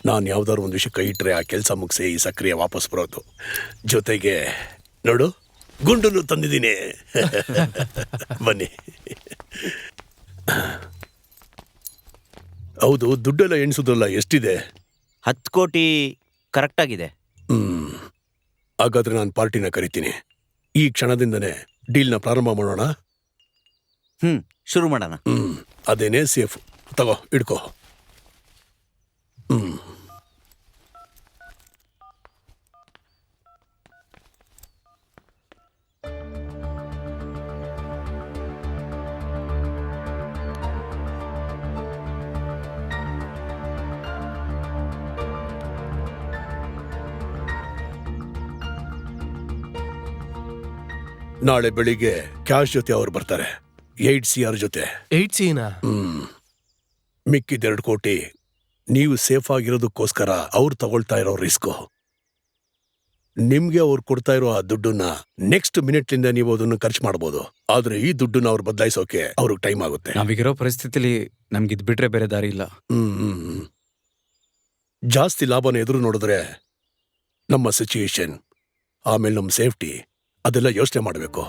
ನಾನು ಯಾವ್ದಾದ್ರು ಒಂದು ವಿಷಯ ಕೈ ಇಟ್ಟರೆ ಆ ಕೆಲಸ ಮುಗಿಸಿ ಈ ಸಕ್ರಿಯ ವಾಪಸ್ ಬರೋದು. ಜೊತೆಗೆ ನೋಡು, ಗುಂಡನ್ನು ತಂದಿದ್ದೀನಿ. ಬನ್ನಿ. ಹೌದು, ದುಡ್ಡೆಲ್ಲ ಎಣಿಸೋದಲ್ಲ, ಎಷ್ಟಿದೆ? 10 ಕೋಟಿ ಕರೆಕ್ಟ್ ಆಗಿದೆ. ಹಾಗಾದ್ರೆ ನಾನು ಪಾರ್ಟಿನ ಕರಿತೀನಿ. ಈ ಕ್ಷಣದಿಂದನೇ ಡೀಲ್ನ ಪ್ರಾರಂಭ ಮಾಡೋಣ. ಶುರು ಮಾಡೋಣ. ಅದೇನೇ ಸೇಫ್. ತಗೋ, ಇಡ್ಕೋ. ನಾಳೆ ಬೆಳಿಗ್ಗೆ ಕ್ಯಾಶ್ ಜೊತೆ ಅವ್ರು ಬರ್ತಾರೆ. 8 CR ಜೊತೆ. 8 CR? ಮಿಕ್ಕಿದ 2 ಕೋಟಿ ನೀವು ಸೇಫ್ ಆಗಿರೋದಕ್ಕೋಸ್ಕರ ಅವ್ರು ತಗೊಳ್ತಾ ಇರೋ ರಿಸ್ಕು. ನಿಮ್ಗೆ ಅವ್ರು ಕೊಡ್ತಾ ಇರೋ ಆ ದುಡ್ಡನ್ನ ನೆಕ್ಸ್ಟ್ ಮಿನಿಟ್ಲಿಂದ ನೀವು ಅದನ್ನು ಖರ್ಚು ಮಾಡ್ಬೋದು. ಆದ್ರೆ ಈ ದುಡ್ಡನ್ನ ಅವ್ರು ಬದಲಾಯಿಸೋಕೆ ಅವ್ರಿಗೆ ಟೈಮ್ ಆಗುತ್ತೆ. ನಾವೀಗಿರೋ ಪರಿಸ್ಥಿತಿಲಿ ನಮ್ಗೆ ಇದ್ ಬಿಟ್ರೆ ಬೇರೆ ದಾರಿ ಇಲ್ಲ. ಜಾಸ್ತಿ ಲಾಭನ ಎದುರು ನೋಡಿದ್ರೆ ನಮ್ಮ ಸಿಚುಯೇಷನ್, ಆಮೇಲೆ ನಮ್ಮ ಸೇಫ್ಟಿ, ಅದೆಲ್ಲ ಯೋಚನೆ ಮಾಡಬೇಕು.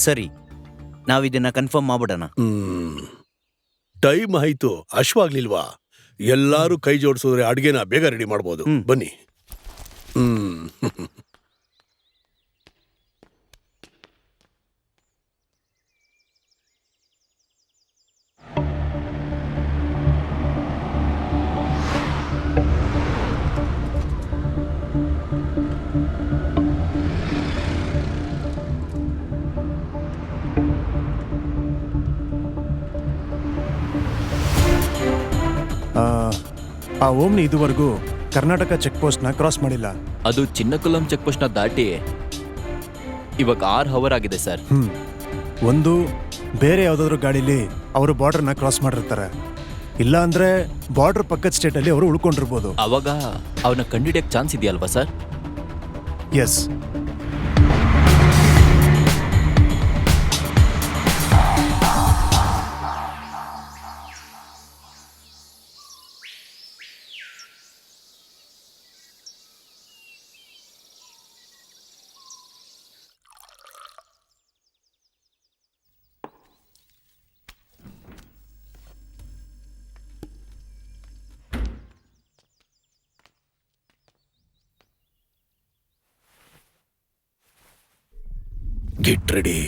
ಸರಿ, ನಾವಿದನ್ನ ಕನ್ಫರ್ಮ್ ಮಾಡ್ಬಿಡೋಣ. ಟೈಮ್ ಆಯ್ತು, ಅಶ್ವಾಗ್ಲಿಲ್ವಾ? ಎಲ್ಲಾರು ಕೈ ಜೋಡಿಸಿದ್ರೆ ಅಡ್ಗೆನ ಬೇಗ ರೆಡಿ ಮಾಡ್ಬೋದು. ಬನ್ನಿ. ಆ ಓಮ್ನಿ ಇದುವರೆಗೂ ಕರ್ನಾಟಕ ಚೆಕ್ ಪೋಸ್ಟ್ನ ಕ್ರಾಸ್ ಮಾಡಿಲ್ಲ. ಅದು ಚಿನ್ನಕುಲಂ ಚೆಕ್ ಪೋಸ್ಟ್ನ ದಾಟಿ ಇವಾಗ 6 ಅವರ್ ಆಗಿದೆ ಸರ್. ಒಂದು ಬೇರೆ ಯಾವುದಾದ್ರೂ ಗಾಡೀಲಿ ಅವರು ಬಾರ್ಡರ್ನ ಕ್ರಾಸ್ ಮಾಡಿರ್ತಾರೆ, ಇಲ್ಲ ಅಂದ್ರೆ ಬಾರ್ಡರ್ ಪಕ್ಕದ ಸ್ಟೇಟಲ್ಲಿ ಅವರು ಉಳ್ಕೊಂಡಿರ್ಬೋದು. ಅವಾಗ ಅವನ ಕಂಡಿಡಿಯಕ್ಕೆ ಚಾನ್ಸ್ ಇದೆಯಲ್ವಾ sir? Yes. Get ready.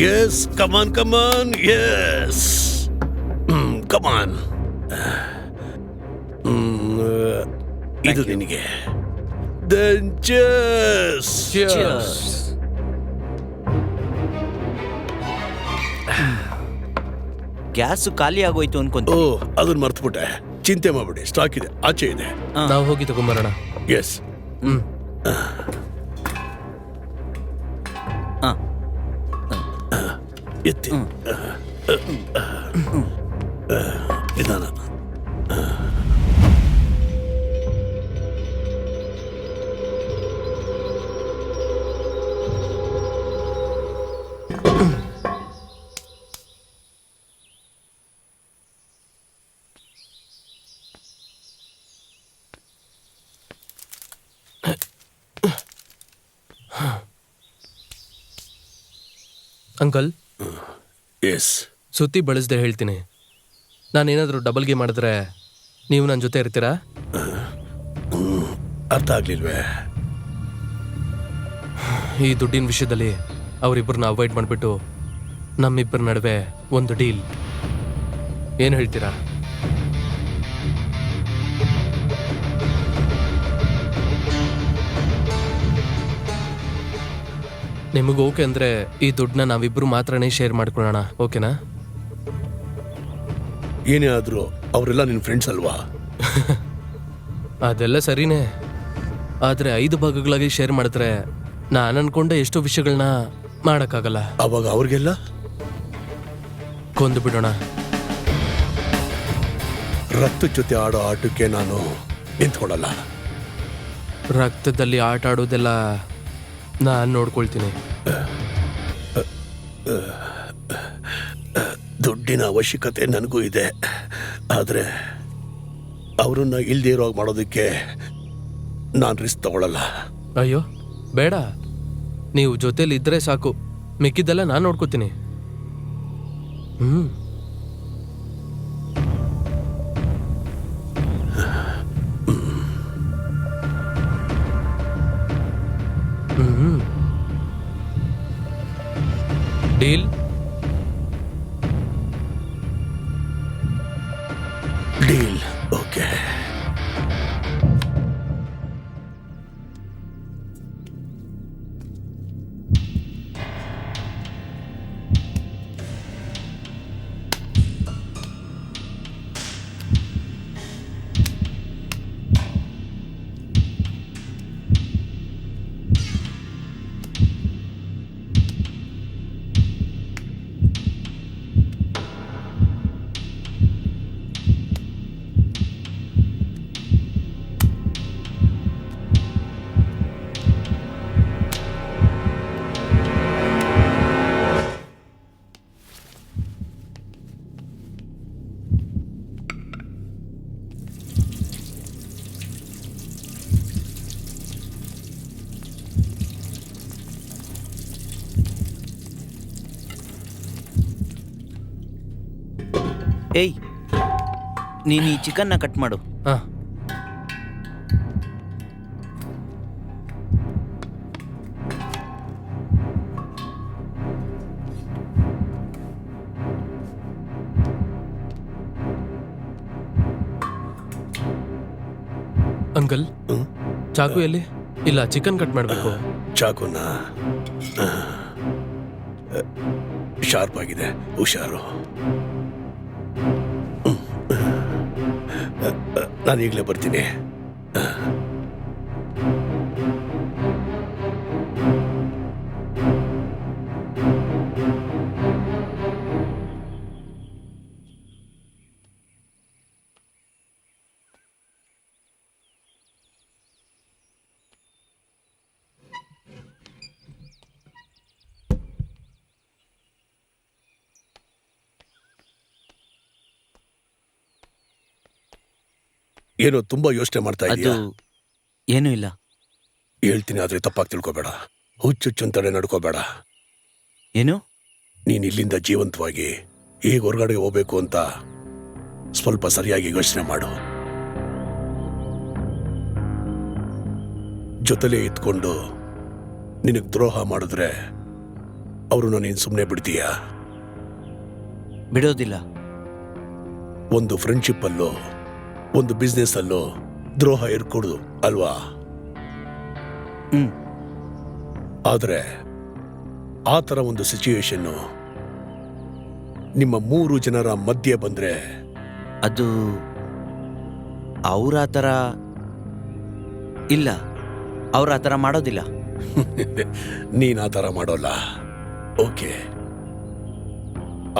Yes, come on, yes. Come on. ಇದು ನಿನಗೆ. Then cheers. Cheers. ಗ್ಯಾಸು ಖಾಲಿ ಆಗೋಯ್ತು ಅನ್ಕೊಂತ. ಅದನ್ನ ಮರ್ತ್ಬಿಟ್ಟೆ. ಚಿಂತೆ ಮಾಡ್ಬಿಡಿ, ಸ್ಟಾಕ್ ಇದೆ, ಆಚೆ ಇದೆ. ನಾವು ಹೋಗಿ ತಗೊಂಬರೋಣ. ಎಸ್. ಎತ್ತಿ. ನಿಧಾನ. Uncle, yes. ಸುತ್ತಿ ಬಳಸದೆ ಹೇಳ್ತೀನಿ, ನಾನೇನಾದರೂ ಡಬಲ್ ಗೇಮ್ ಮಾಡಿದ್ರೆ ನೀವು ನನ್ನ ಜೊತೆ ಇರ್ತೀರಾ? ಅರ್ಥ ಆಗ್ಲಿಲ್ವೇ? ಈ ದುಡ್ಡಿನ ವಿಷಯದಲ್ಲಿ ಅವರಿಬ್ಬರನ್ನ ಅವಾಯ್ಡ್ ಮಾಡಿಬಿಟ್ಟು ನಮ್ಮಿಬ್ಬರ ನಡುವೆ ಒಂದು ಡೀಲ್. ಏನು ಹೇಳ್ತೀರಾ? ನಿಮಗೆ ಓಕೆ ಅಂದರೆ ಈ ದುಡ್ಡನ್ನ ನಾವಿಬ್ಬರು ಮಾತ್ರನೇ ಶೇರ್ ಮಾಡ್ಕೊಳ್ಳೋಣ, ಓಕೆನಾ? ಏನೇ ಆದರೂ ಅವರೆಲ್ಲ ನಿನ್ನ ಫ್ರೆಂಡ್ಸ್ ಅಲ್ವಾ? ಅದೆಲ್ಲ ಸರಿನೇ, ಆದರೆ 5 ಭಾಗಗಳಾಗಿ ಶೇರ್ ಮಾಡಿದ್ರೆ ನಾನು ಅನ್ಕೊಂಡೆ ಎಷ್ಟೋ ವಿಷಯಗಳನ್ನ ಮಾಡೋಕ್ಕಾಗಲ್ಲ. ಅವಾಗ ಅವ್ರಿಗೆಲ್ಲ ಕೊಂದು ಬಿಡೋಣ. ರಕ್ತ ಜೊತೆ ಆಡೋ ಆಟಕ್ಕೆ ನಾನು ನಿಂತ್ಕೊಳಲ್ಲ. ರಕ್ತದಲ್ಲಿ ಆಟ ಆಡೋದೆಲ್ಲ ನಾನು ನೋಡ್ಕೊಳ್ತೀನಿ. ದುಡ್ಡಿನ ಅವಶ್ಯಕತೆ ನನಗೂ ಇದೆ, ಆದರೆ ಅವರನ್ನ ಇಲ್ದೇ ಇರೋ ಹಾಗೆ ಮಾಡೋದಕ್ಕೆ ನಾನು ರಿಸ್ಕ್ ತಗೊಳ್ಳಲ್ಲ. ಅಯ್ಯೋ ಬೇಡ, ನೀವು ಜೊತೇಲಿ ಇದ್ರೆ ಸಾಕು, ಮಿಕ್ಕಿದ್ದೆಲ್ಲ ನಾನು ನೋಡ್ಕೋತೀನಿ. ಹ್ಮ್ ಡೀಲ್. ಡೀಲ್. ಓಕೆ. ಏಯ್, ನೀನು ಈ ಚಿಕನ್ನ ಕಟ್ ಮಾಡು. ಹಾಂ, ಅಂಕಲ್ ಚಾಕು ಎಲ್ಲಿ? ಇಲ್ಲ, ಚಿಕನ್ ಕಟ್ ಮಾಡಬೇಕು. ಚಾಕುನ ಶಾರ್ಪ್ ಆಗಿದೆ, ಹುಷಾರು. ನಾನು ಈಗಲೇ ಬರ್ತೀನಿ. ಏನೋ ತುಂಬಾ ಯೋಚನೆ ಮಾಡ್ತಾ ಅದು ಇದೀಯಾ? ಏನೂ ಇಲ್ಲ. ಹೇಳ್ತೀನಿ, ಆದ್ರೆ ತಪ್ಪಾಗಿ ತಿಳ್ಕೊಬೇಡ. ಹುಚ್ಚುಚ್ಚಂತಡೆ ನಡ್ಕೋಬೇಡ. ಏನು? ನೀನ್ ಇಲ್ಲಿಂದ ಜೀವಂತವಾಗಿ ಈಗ ಹೊರಗಡೆ ಹೋಗ್ಬೇಕು ಅಂತ ಸ್ವಲ್ಪ ಸರಿಯಾಗಿ ಯೋಚನೆ ಮಾಡು. ಜೊತೆಲೇ ಇದ್ಕೊಂಡು ನಿನಗ್ ದ್ರೋಹ ಮಾಡಿದ್ರೆ ಅವ್ರನ್ನ ನೀನ್ ಸುಮ್ಮನೆ ಬಿಡ್ತೀಯ? ಬಿಡೋದಿಲ್ಲ. ಒಂದು ಫ್ರೆಂಡ್ಶಿಪ್ ಅಲ್ಲೋ ಒಂದು ಬಿಸ್ನೆಸ್ ಅಲ್ಲೋ ದ್ರೋಹ ಇರ್ಕೊಡುದು ಅಲ್ವಾ? ಆದ್ರೆ ಆ ಥರ ಒಂದು ಸಿಚುಯೇಷನ್ನು ನಿಮ್ಮ 3 ಜನರ ಮಧ್ಯೆ ಬಂದ್ರೆ ಅದು ಅವ್ರ ಆ ಥರ ಇಲ್ಲ, ಅವ್ರ ಆ ಥರ ಮಾಡೋದಿಲ್ಲ. ನೀನ್ ಆ ಥರ ಮಾಡೋಲ್ಲ, ಓಕೆ.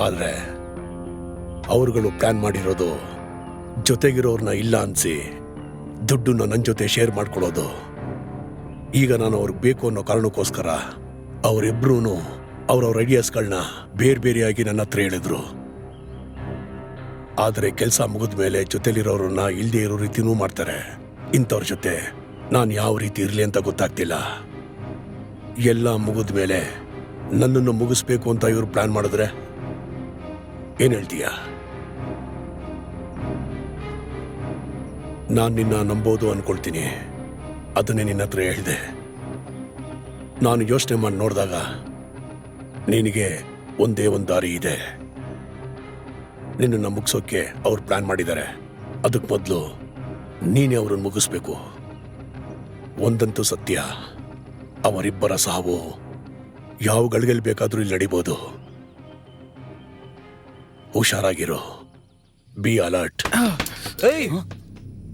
ಆದ್ರೆ ಅವ್ರುಗಳು ಪ್ಲಾನ್ ಮಾಡಿರೋದು ಜೊತೆಗಿರೋರ್ನ ಇಲ್ಲ ಅನ್ಸಿ ದುಡ್ಡನ್ನ ನನ್ನ ಜೊತೆ ಶೇರ್ ಮಾಡ್ಕೊಳ್ಳೋದು. ಈಗ ನಾನು ಅವ್ರಿಗೆ ಬೇಕು ಅನ್ನೋ ಕಾರಣಕ್ಕೋಸ್ಕರ ಅವರಿಬ್ರು ಅವ್ರವ್ರ ಐಡಿಯಾಸ್ಗಳನ್ನ ಬೇರೆ ಬೇರೆಯಾಗಿ ನನ್ನ ಹತ್ರ ಹೇಳಿದ್ರು. ಆದರೆ ಕೆಲಸ ಮುಗಿದ ಮೇಲೆ ಜೊತೆಲಿರೋರನ್ನ ಇಲ್ದೇ ಇರೋ ರೀತಿನೂ ಮಾಡ್ತಾರೆ. ಇಂಥವ್ರ ಜೊತೆ ನಾನು ಯಾವ ರೀತಿ ಇರಲಿ ಅಂತ ಗೊತ್ತಾಗ್ತಿಲ್ಲ. ಎಲ್ಲ ಮುಗಿದ ಮೇಲೆ ನನ್ನನ್ನು ಮುಗಿಸ್ಬೇಕು ಅಂತ ಇವರು ಪ್ಲಾನ್ ಮಾಡಿದ್ರೆ ಏನ್ ಹೇಳ್ತೀಯ? ನಾನು ನಿನ್ನ ನಂಬೋದು ಅನ್ಕೊಳ್ತೀನಿ, ಅದನ್ನೇ ನಿನ್ನ ಹತ್ರ ಹೇಳಿದೆ. ನಾನು ಯೋಚನೆ ಮಾಡಿ ನೋಡಿದಾಗ ನಿನಗೆ ಒಂದೇ ಒಂದು ದಾರಿ ಇದೆ. ನಿನ್ನನ್ನು ಮುಗಿಸೋಕೆ ಅವ್ರು ಪ್ಲಾನ್ ಮಾಡಿದ್ದಾರೆ. ಅದಕ್ಕೆ ಮೊದಲು ನೀನೇ ಅವ್ರನ್ನ ಮುಗಿಸ್ಬೇಕು. ಒಂದಂತೂ ಸತ್ಯ, ಅವರಿಬ್ಬರ ಸಾವು ಯಾವ ಗಳಿಗೆಲ್ಲಿ ಬೇಕಾದ್ರೂ ಇಲ್ಲಿ ನಡಿಬೋದು. ಹುಷಾರಾಗಿರೋ. Be alert. ಏಯ್